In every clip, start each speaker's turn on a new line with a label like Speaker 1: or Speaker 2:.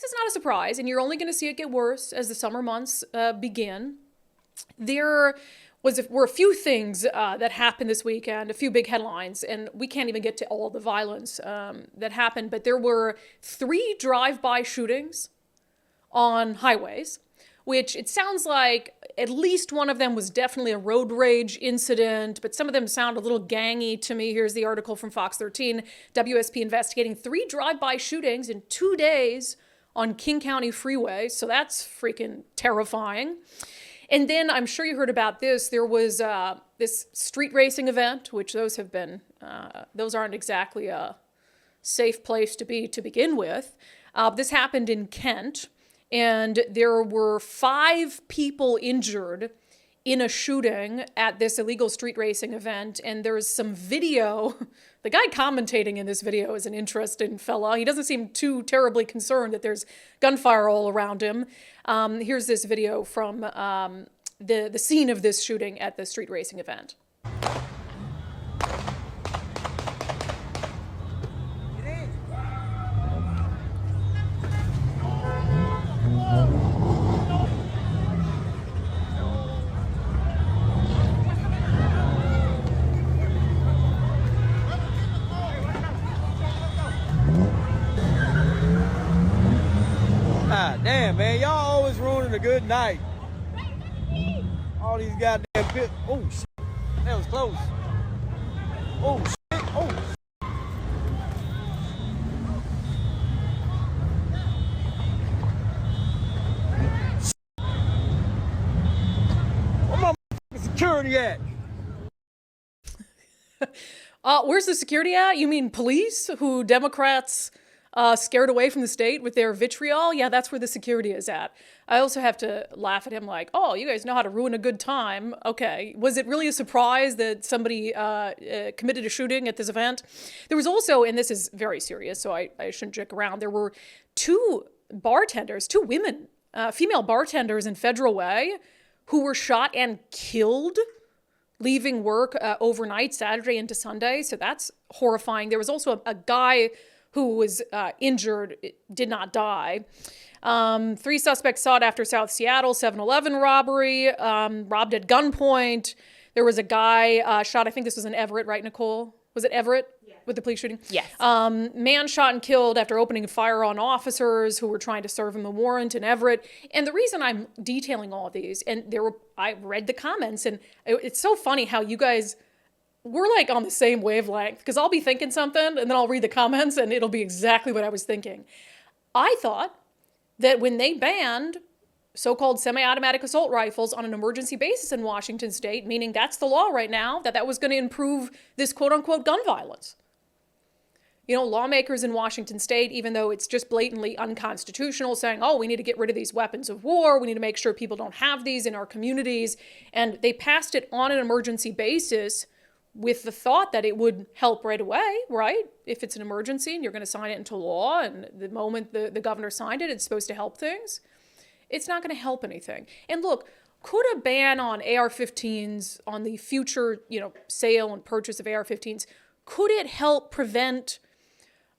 Speaker 1: this is not a surprise, and you're only going to see it get worse as the summer months begin. There were a few things that happened this weekend, a few big headlines, and we can't even get to all the violence that happened, but there were 3 drive-by shootings on highways, which it sounds like at least one of them was definitely a road rage incident, but some of them sound a little gangy to me. Here's the article from Fox 13. WSP investigating 3 drive-by shootings in 2 days on King County Freeway, so that's freaking terrifying. And then I'm sure you heard about this. There was this street racing event, which those aren't exactly a safe place to be to begin with. This happened in Kent, and there were 5 people injured in a shooting at this illegal street racing event. And there's some video. The guy commentating in this video is an interesting fella. He doesn't seem too terribly concerned that there's gunfire all around him. Here's this video from the scene of this shooting at the street racing event.
Speaker 2: Damn, man, y'all always ruining a good night. All these goddamn oh shit, that was close. Oh shit, oh. Where my security at?
Speaker 1: Where's the security at? You mean police, who Democrats scared away from the state with their vitriol? Yeah, that's where the security is at. I also have to laugh at him like, oh, you guys know how to ruin a good time. Okay. Was it really a surprise that somebody committed a shooting at this event? There was also, and this is very serious, so I shouldn't joke around, there were 2 women, female bartenders in Federal Way who were shot and killed leaving work overnight, Saturday into Sunday. So that's horrifying. There was also a guy who was injured, did not die. 3 suspects sought after South Seattle 7-Eleven robbery, robbed at gunpoint. There was a guy shot, I think this was in Everett, right, Nicole? Was it Everett? Yeah. With the police shooting?
Speaker 3: Yes.
Speaker 1: Man shot and killed after opening fire on officers who were trying to serve him a warrant in Everett. And the reason I'm detailing all of these, and I read the comments, and it's so funny how you guys, we're like on the same wavelength, because I'll be thinking something and then I'll read the comments and it'll be exactly what I was thinking. I thought that when they banned so-called semi-automatic assault rifles on an emergency basis in Washington state, meaning that's the law right now, that was going to improve this quote-unquote gun violence. You know, lawmakers in Washington state, even though it's just blatantly unconstitutional, saying, oh, we need to get rid of these weapons of war, we need to make sure people don't have these in our communities, and they passed it on an emergency basis with the thought that it would help right away, right? If it's an emergency and you're going to sign it into law, and the moment the governor signed it, it's supposed to help things. It's not going to help anything. And look, could a ban on AR-15s, on the future, sale and purchase of AR-15s, could it help prevent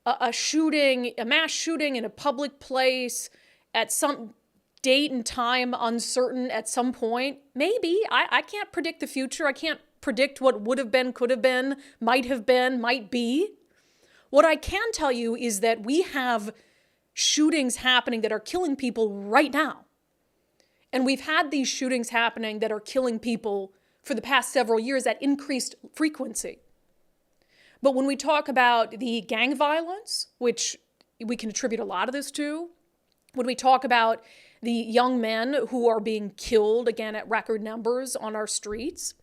Speaker 1: a shooting, a mass shooting in a public place at some date and time uncertain at some point? Maybe. I can't predict the future. I can't predict what would have been, could have been, might be. What I can tell you is that we have shootings happening that are killing people right now. And we've had these shootings happening that are killing people for the past several years at increased frequency. But when we talk about the gang violence, which we can attribute a lot of this to, when we talk about the young men who are being killed, again, at record numbers on our streets,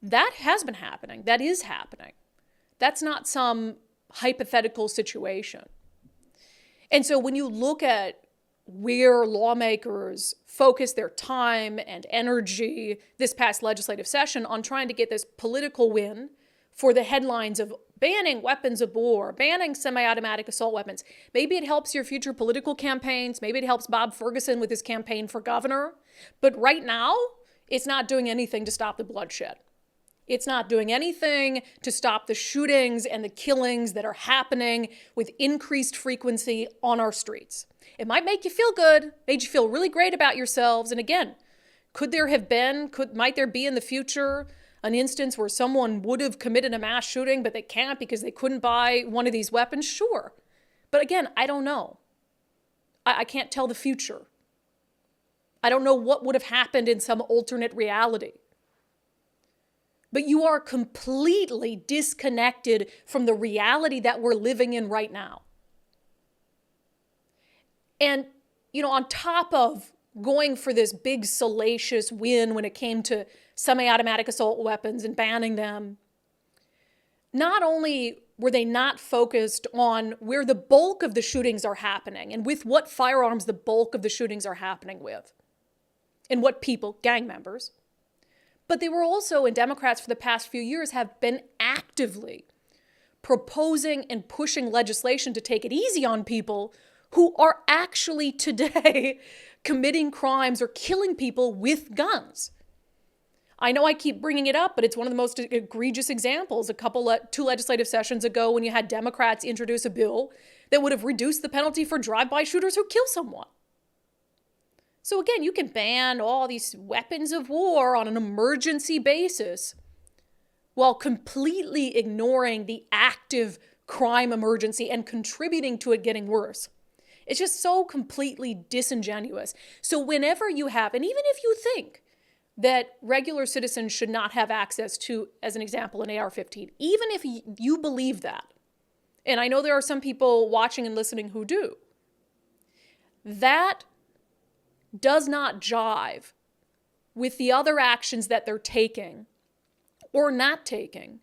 Speaker 1: that has been happening. That is happening. That's not some hypothetical situation. And so when you look at where lawmakers focus their time and energy this past legislative session on trying to get this political win for the headlines of banning weapons of war, banning semi-automatic assault weapons, maybe it helps your future political campaigns, maybe it helps Bob Ferguson with his campaign for governor, but right now, it's not doing anything to stop the bloodshed. It's not doing anything to stop the shootings and the killings that are happening with increased frequency on our streets. It might make you feel good, made you feel really great about yourselves. And again, might there be in the future an instance where someone would have committed a mass shooting, but they can't because they couldn't buy one of these weapons? Sure. But again, I don't know. I can't tell the future. I don't know what would have happened in some alternate reality. But you are completely disconnected from the reality that we're living in right now. And, on top of going for this big salacious win when it came to semi-automatic assault weapons and banning them, not only were they not focused on where the bulk of the shootings are happening and with what firearms the bulk of the shootings are happening with, and what people, gang members, but they were also, and Democrats for the past few years have been actively proposing and pushing legislation to take it easy on people who are actually today committing crimes or killing people with guns. I know I keep bringing it up, but it's one of the most egregious examples. Two legislative sessions ago when you had Democrats introduce a bill that would have reduced the penalty for drive-by shooters who kill someone. So again, you can ban all these weapons of war on an emergency basis while completely ignoring the active crime emergency and contributing to it getting worse. It's just so completely disingenuous. So whenever you have, and even if you think that regular citizens should not have access to, as an example, an AR-15, even if you believe that, and I know there are some people watching and listening who do, that does not jive with the other actions that they're taking or not taking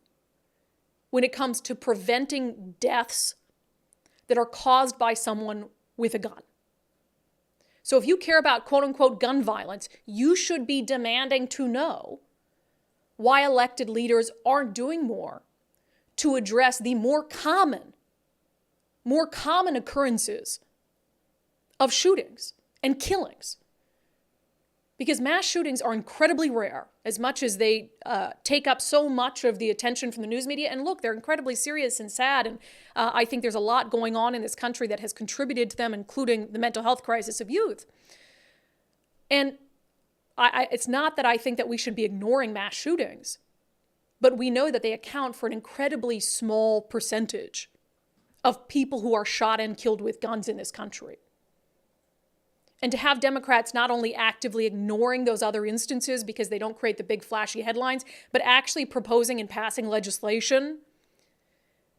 Speaker 1: when it comes to preventing deaths that are caused by someone with a gun. So if you care about quote unquote gun violence, you should be demanding to know why elected leaders aren't doing more to address the more common occurrences of shootings and killings. Because mass shootings are incredibly rare, as much as they take up so much of the attention from the news media. And look, they're incredibly serious and sad. And I think there's a lot going on in this country that has contributed to them, including the mental health crisis of youth. And it's not that I think that we should be ignoring mass shootings, but we know that they account for an incredibly small percentage of people who are shot and killed with guns in this country. And to have Democrats not only actively ignoring those other instances because they don't create the big flashy headlines, but actually proposing and passing legislation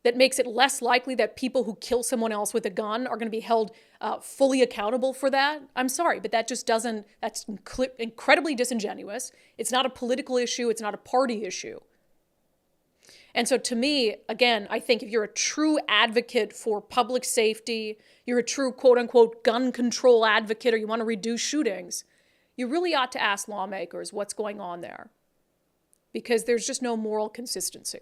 Speaker 1: that makes it less likely that people who kill someone else with a gun are going to be held fully accountable for that. I'm sorry, but that's incredibly disingenuous. It's not a political issue. It's not a party issue. And so to me, again, I think if you're a true advocate for public safety, you're a true quote unquote gun control advocate, or you want to reduce shootings, you really ought to ask lawmakers what's going on there, because there's just no moral consistency.